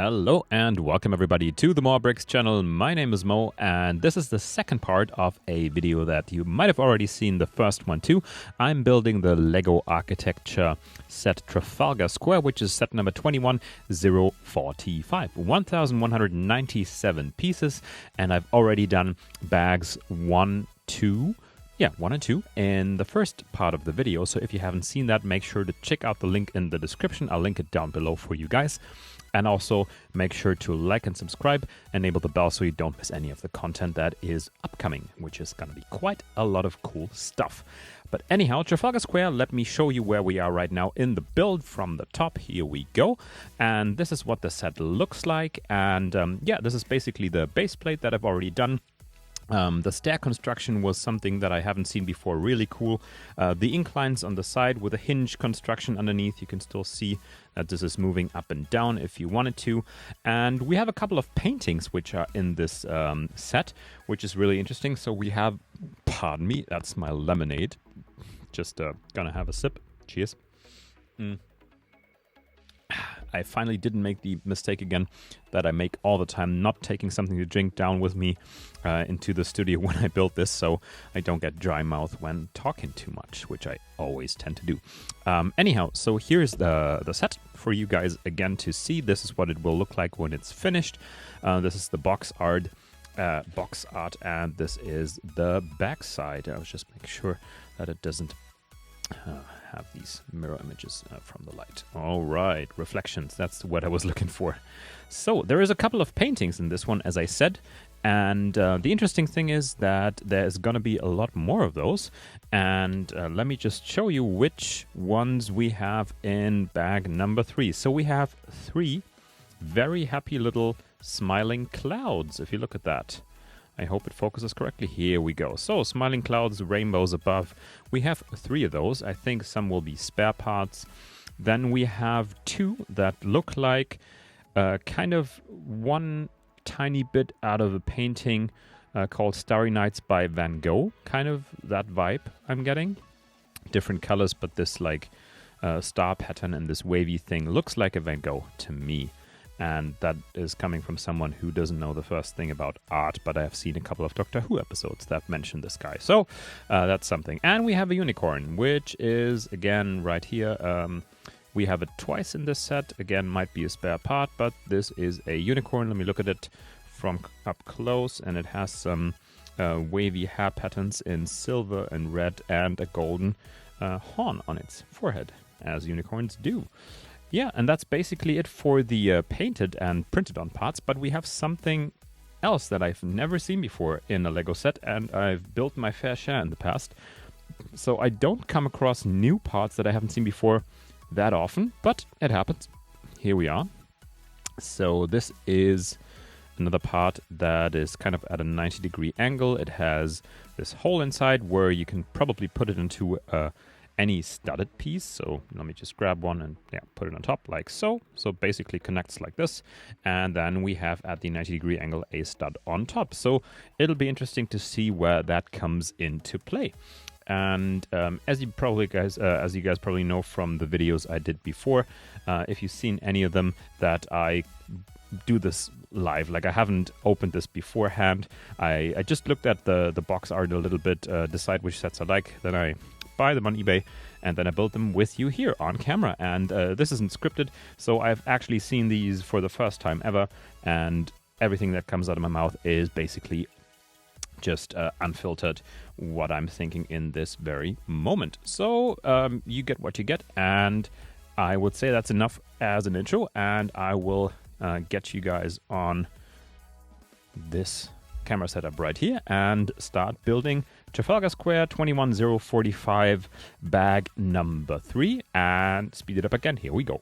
Hello and welcome everybody to the Mo.re.Bricks channel. My name is Mo and this is the second part of a video that you might have already seen the first one too. I'm building the Lego architecture set Trafalgar Square, which is set number 21045. 1197 pieces, and I've already done bags 1, 2, 1 and 2 in the first part of the video. So if you haven't seen that, make sure to check out the link in the description. I'll link it down below for you guys. And also make sure to like and subscribe, enable the bell so you don't miss any of the content that is upcoming, which is going to be quite a lot of cool stuff. But anyhow, Trafalgar Square, let me show you where we are right now in the build from the top. Here we go. And this is what the set looks like. And this is basically the base plate that I've already done. The stair construction was something that I haven't seen before, really cool. The inclines on the side with a hinge construction underneath, you can still see that this is moving up and down if you wanted to. And we have a couple of paintings which are in this set, which is really interesting. So we have, pardon me, that's my lemonade. Just gonna have a sip. Cheers. I finally didn't make the mistake again that I make all the time, not taking something to drink down with me into the studio when I build this, so I don't get dry mouth when talking too much, which I always tend to do. Anyhow, so here's the set for you guys again to see. This is what it will look like when it's finished. This is the box art, and this is the back side. I was just making sure that it doesn't have these mirror images from the light. All right, reflections, that's what I was looking for. So there is a couple of paintings in this one, as I said, and the interesting thing is that there's gonna be a lot more of those, and let me just show you which ones we have in bag number 3. So we have 3 very happy little smiling clouds, if you look at that. I hope it focuses correctly. Here we go. So smiling clouds, rainbows above. We have 3 of those. I think some will be spare parts. Then we have 2 that look like kind of one tiny bit out of a painting called Starry Nights by Van Gogh. Kind of that vibe I'm getting. Different colors, but this like star pattern and this wavy thing looks like a Van Gogh to me. And that is coming from someone who doesn't know the first thing about art, but I have seen a couple of Doctor Who episodes that mention this guy. So that's something. And we have a unicorn, which is, again, right here. We have it twice in this set. Again, might be a spare part, but this is a unicorn. Let me look at it from up close. And it has some wavy hair patterns in silver and red and a golden horn on its forehead, as unicorns do. Yeah, and that's basically it for the painted and printed on parts, but we have something else that I've never seen before in a Lego set, and I've built my fair share in the past. So I don't come across new parts that I haven't seen before that often, but it happens. Here we are. So this is another part that is kind of at a 90-degree angle. It has this hole inside where you can probably put it into any studded piece. So let me just grab one and put it on top like so. So basically connects like this. And then we have at the 90-degree angle a stud on top. So it'll be interesting to see where that comes into play. And as you guys probably know from the videos I did before, if you've seen any of them, that I do this live. Like I haven't opened this beforehand. I just looked at the box art a little bit, decide which sets I like. Then I buy them on eBay, and then I build them with you here on camera. And this isn't scripted, so I've actually seen these for the first time ever, and everything that comes out of my mouth is basically just unfiltered what I'm thinking in this very moment. So you get what you get, and I would say that's enough as an intro, and I will get you guys on this camera setup right here and start building Trafalgar Square 21045 bag number 3 and speed it up again. Here we go.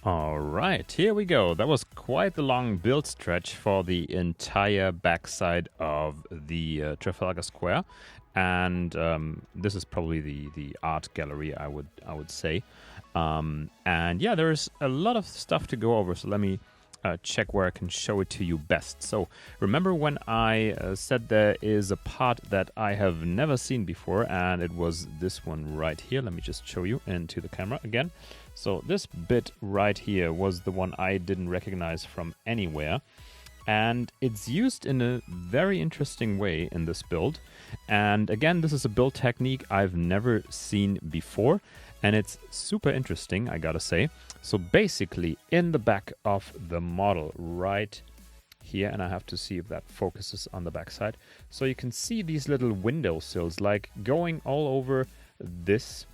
All right, here we go. That was quite the long build stretch for the entire backside of the Trafalgar Square, and this is probably the art gallery, I would say. And yeah, there's a lot of stuff to go over. So let me check where I can show it to you best. So remember when I said there is a part that I have never seen before, and it was this one right here. Let me just show you into the camera again. So this bit right here was the one I didn't recognize from anywhere. And it's used in a very interesting way in this build. And again, this is a build technique I've never seen before. And it's super interesting, I gotta say. So basically, in the back of the model right here, and I have to see if that focuses on the backside. So you can see these little windowsills like going all over this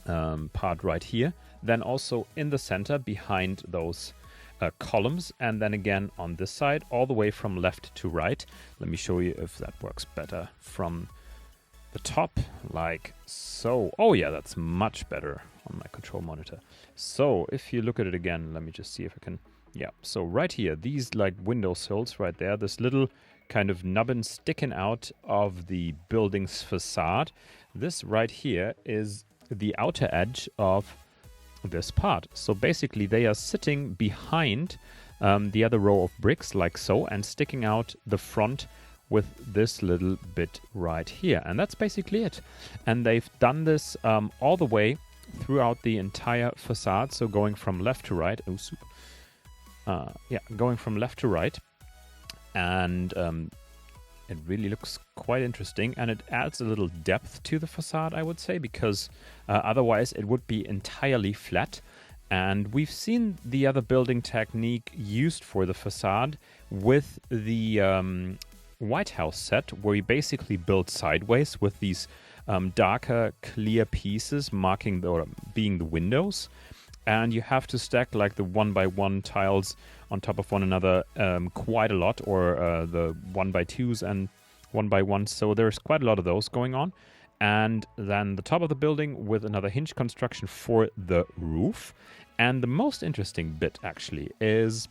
part right here. Then also in the center behind those columns, and then again on this side, all the way from left to right. Let me show you if that works better from the top, like so. Oh yeah, that's much better on my control monitor. So if you look at it again, let me just see if I can. Yeah, so right here, these like windowsills right there, this little kind of nubbin sticking out of the building's facade. This right here is the outer edge of this part. So basically they are sitting behind the other row of bricks like so, and sticking out the front with this little bit right here. And that's basically it. And they've done this all the way throughout the entire facade. So going from left to right. Oh, super. Yeah, going from left to right. And it really looks quite interesting, and it adds a little depth to the facade, I would say, because otherwise it would be entirely flat. And we've seen the other building technique used for the facade with the White House set, where you basically build sideways with these darker, clear pieces marking or being the windows. And you have to stack like the 1x1 tiles on top of one another quite a lot, or the 1x2s and 1x1s. So there's quite a lot of those going on. And then the top of the building with another hinge construction for the roof. And the most interesting bit actually is,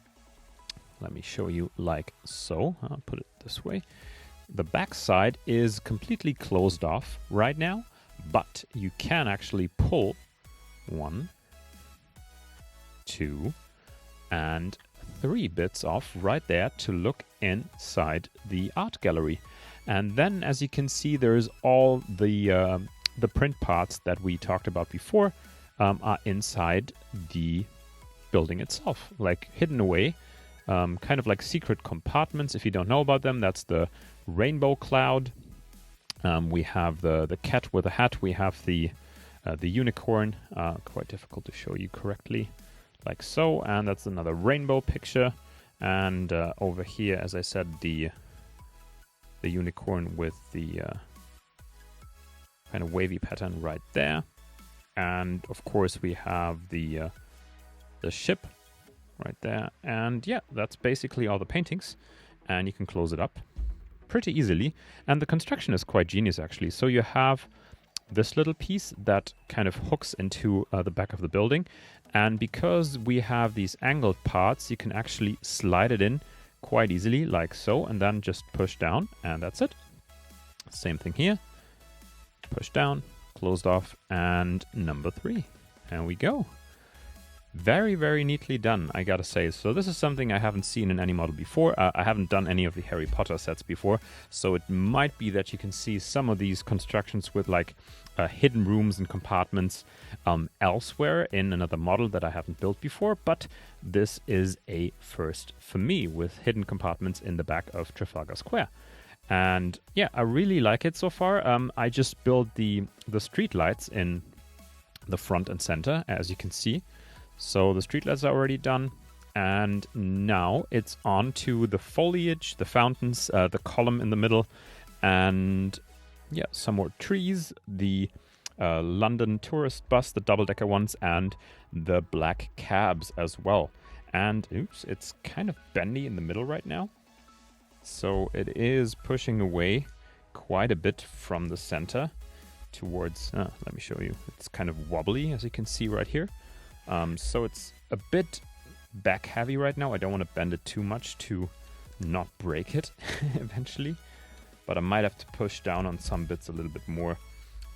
let me show you like so. I'll put it this way. The back side is completely closed off right now, but you can actually pull 1, 2, and 3 bits off right there to look inside the art gallery. And then, as you can see, there's all the print parts that we talked about before are inside the building itself, like hidden away, kind of like secret compartments. If you don't know about them, that's the rainbow cloud. We have the cat with a hat. We have the unicorn. Quite difficult to show you correctly. Like so, and that's another rainbow picture. And over here, as I said, the unicorn with the kind of wavy pattern right there. And of course, we have the ship right there. And yeah, that's basically all the paintings. And you can close it up pretty easily. And the construction is quite genius, actually. So you have this little piece that kind of hooks into the back of the building. And because we have these angled parts, you can actually slide it in quite easily, like so, and then just push down, and that's it. Same thing here. Push down, closed off, and number 3. There we go. Very, very neatly done, I gotta say. So this is something I haven't seen in any model before. I haven't done any of the Harry Potter sets before, so it might be that you can see some of these constructions with like hidden rooms and compartments elsewhere in another model that I haven't built before, but this is a first for me with hidden compartments in the back of Trafalgar Square. And yeah, I really like it so far. I just built the street lights in the front and center, as you can see. So the streetlights are already done, and now it's on to the foliage, the fountains, the column in the middle, and yeah, some more trees, the London tourist bus, the double-decker ones, and the black cabs as well. And oops, it's kind of bendy in the middle right now. So it is pushing away quite a bit from the center towards, let me show you. It's kind of wobbly, as you can see right here. So it's a bit back heavy right now. I don't want to bend it too much to not break it eventually. But I might have to push down on some bits a little bit more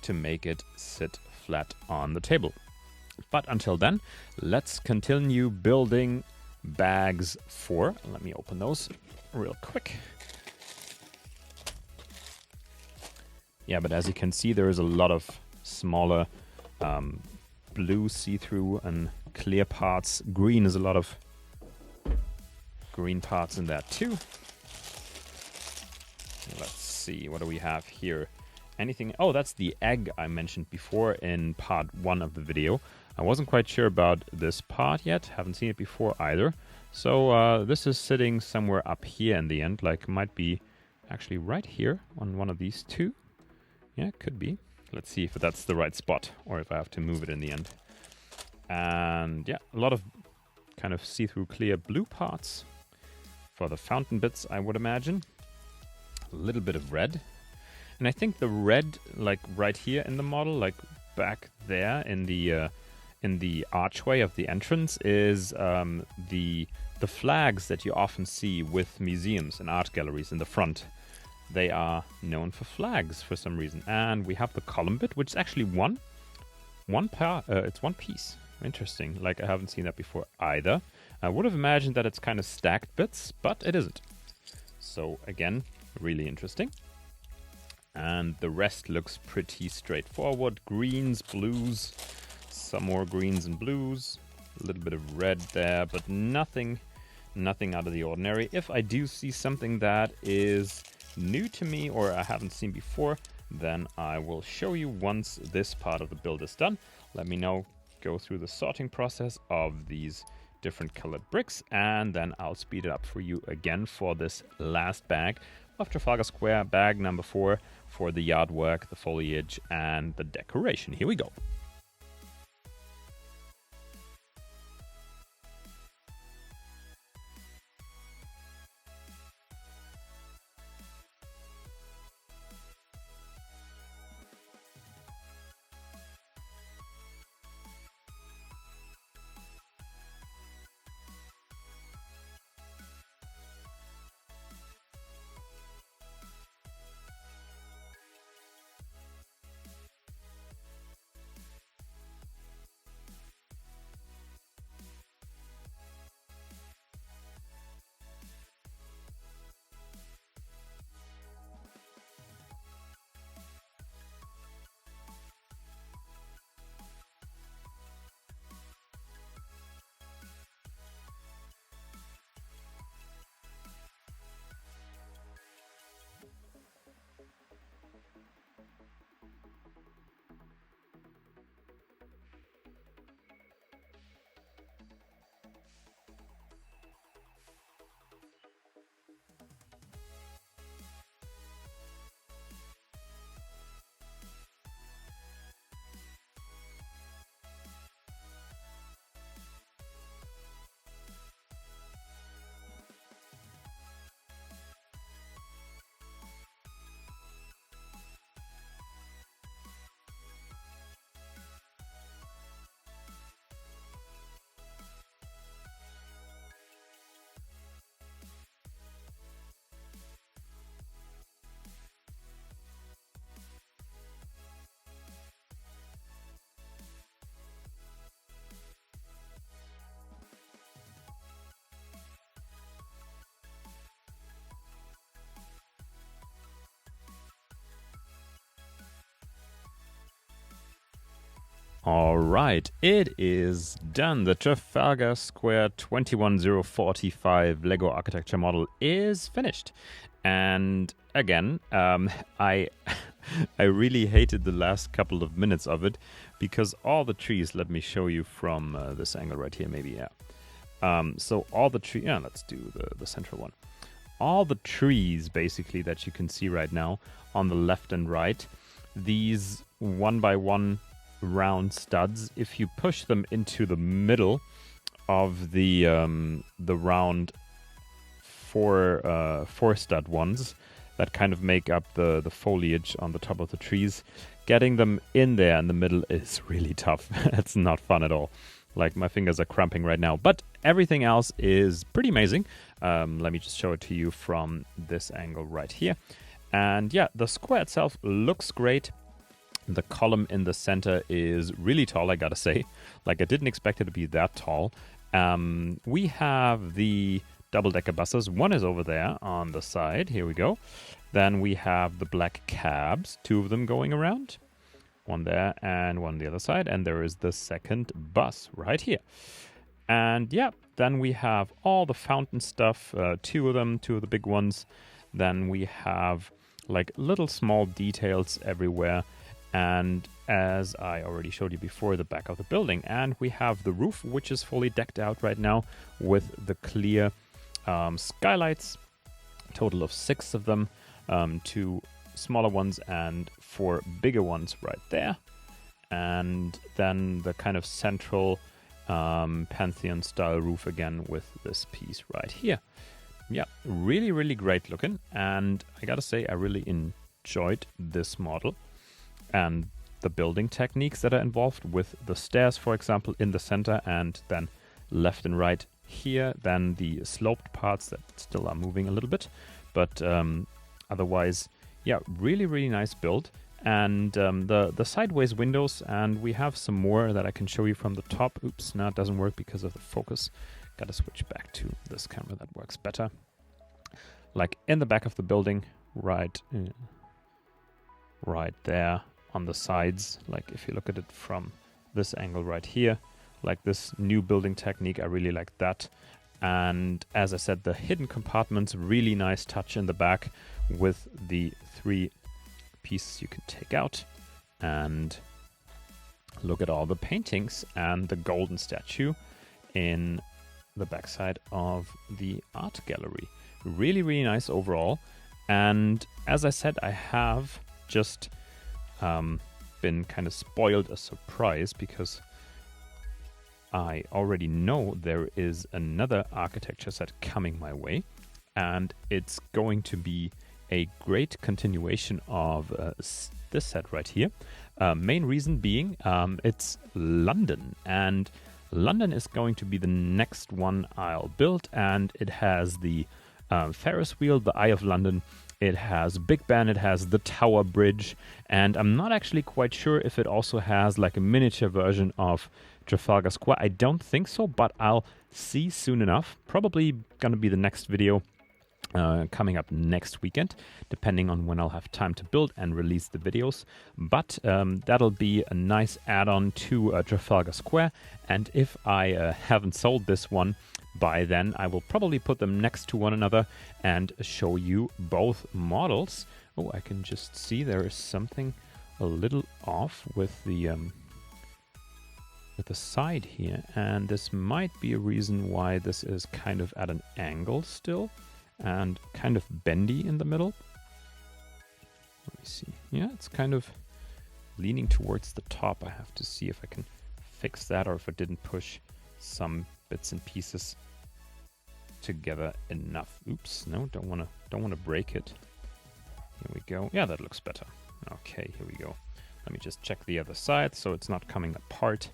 to make it sit flat on the table. But until then, let's continue building bags 4. Let me open those real quick. Yeah, but as you can see, there is a lot of smaller blue see-through and clear parts. Green is a lot of green parts in that too. Let's see, what do we have here? Anything? Oh, that's the egg I mentioned before in part 1 of the video. I wasn't quite sure about this part yet. Haven't seen it before either. So this is sitting somewhere up here in the end. Like, might be actually right here on one of these two. Yeah, could be. Let's see if that's the right spot or if I have to move it in the end. And yeah, a lot of kind of see-through clear blue parts for the fountain bits, I would imagine. A little bit of red. And I think the red, like right here in the model, like back there in the archway of the entrance, is the flags that you often see with museums and art galleries in the front. They are known for flags for some reason. And we have the column bit, which is actually one it's one piece. Interesting. Like, I haven't seen that before either. I would have imagined that it's kind of stacked bits, but it isn't. So again, really interesting. And the rest looks pretty straightforward. Greens, blues, some more greens and blues, a little bit of red there, but nothing out of the ordinary. If I do see something that is new to me or I haven't seen before, then I will show you once this part of the build is done. Let me know, go through the sorting process of these different colored bricks, and then I'll speed it up for you again for this last bag of Trafalgar Square, bag number 4 for the yard work, the foliage, and the decoration. Here we go. All right, it is done. The Trafalgar Square 21045 Lego architecture model is finished. And again, I really hated the last couple of minutes of it because all the trees, let me show you from this angle right here, maybe, yeah. So all the trees, yeah, let's do the central one. All the trees, basically, that you can see right now on the left and right, these one by one round studs, if you push them into the middle of the round four stud ones that kind of make up the foliage on the top of the trees, getting them in there in the middle is really tough. It's not fun at all. Like, my fingers are cramping right now. But everything else is pretty amazing. Let me just show it to you from this angle right here. And yeah, the square itself looks great. The column in the center is really tall, I gotta say. Like, I didn't expect it to be that tall. We have the double-decker buses. One is over there on the side. Here we go. Then we have the black cabs, 2 of them going around. One there and one on the other side. And there is the second bus right here. And yeah, then we have all the fountain stuff, 2 of them, 2 of the big ones. Then we have like little small details everywhere. And as I already showed you before, the back of the building. And we have the roof, which is fully decked out right now with the clear skylights. Total of 6 of them, 2 smaller ones and 4 bigger ones right there. And then the kind of central Pantheon style roof again with this piece right here. Yeah, really, really great looking. And I gotta say, I really enjoyed this model and the building techniques that are involved with the stairs, for example, in the center, and then left and right here, then the sloped parts that still are moving a little bit. But otherwise, yeah, really, really nice build. And the sideways windows, and we have some more that I can show you from the top. Oops, now it doesn't work because of the focus. Gotta switch back to this camera, that works better. Like in the back of the building, right there on the sides. Like if you look at it from this angle right here, like this new building technique, I really like that. And as I said, the hidden compartments, really nice touch in the back with the 3 pieces you can take out. And look at all the paintings and the golden statue in the backside of the art gallery. Really, really nice overall. And as I said, I have just been kind of spoiled a surprise because I already know there is another architecture set coming my way, and it's going to be a great continuation of this set right here. Main reason being it's London, and London is going to be the next one I'll build, and it has the Ferris wheel, the Eye of London. It has Big Ben, it has the Tower Bridge, and I'm not actually quite sure if it also has like a miniature version of Trafalgar Square. I don't think so, but I'll see soon enough. Probably gonna be the next video coming up next weekend, depending on when I'll have time to build and release the videos. But that'll be a nice add-on to Trafalgar Square, and if I haven't sold this one by then, I will probably put them next to one another and show you both models. Oh, I can just see there is something a little off with the side here, and this might be a reason why this is kind of at an angle still and kind of bendy in the middle. Let me see. Yeah, it's kind of leaning towards the top. I have to see if I can fix that, or if I didn't push some bits and pieces together enough. Oops, no, don't want to break it. Here we go. Yeah, that looks better. Okay, here we go. Let me just check the other side so it's not coming apart.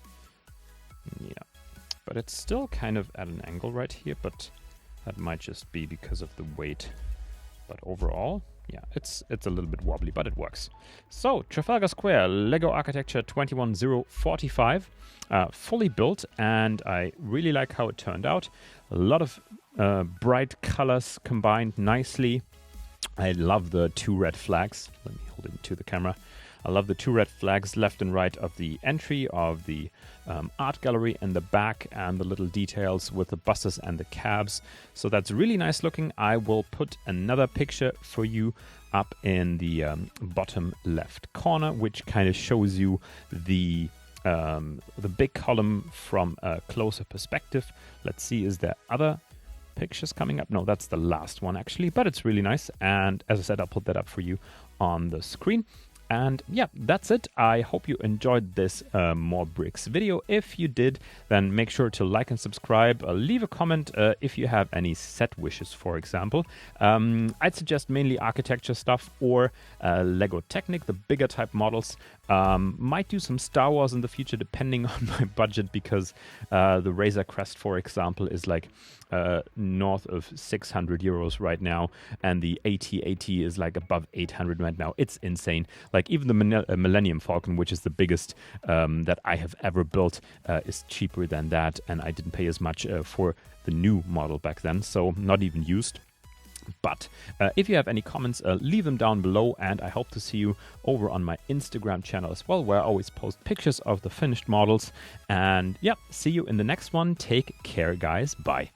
Yeah, but it's still kind of at an angle right here, but that might just be because of the weight. But overall, yeah, it's a little bit wobbly, but it works. So, Trafalgar Square, Lego Architecture 21045, fully built, and I really like how it turned out. A lot of bright colors combined nicely. I love the 2 red flags. Let me hold it into the camera. I love the 2 red flags left and right of the entry of the art gallery and the back, and the little details with the buses and the cabs. So that's really nice looking. I will put another picture for you up in the bottom left corner, which kind of shows you the big column from a closer perspective. Let's see, is there other pictures coming up? No, that's the last one actually, but it's really nice. And as I said, I'll put that up for you on the screen. And yeah, that's it. I hope you enjoyed this Mo.re.Bricks video. If you did, then make sure to like and subscribe. Leave a comment if you have any set wishes, for example. I'd suggest mainly architecture stuff or Lego Technic, the bigger type models. Might do some Star Wars in the future depending on my budget, because the Razor Crest, for example, is like north of 600 euros right now, and the AT-AT is like above 800 right now. It's insane. Like even the Millennium Falcon, which is the biggest that I have ever built, is cheaper than that, and I didn't pay as much for the new model back then, so not even used. But if you have any comments, leave them down below, and I hope to see you over on my Instagram channel as well, where I always post pictures of the finished models. And yeah, see you in the next one. Take care, guys. Bye.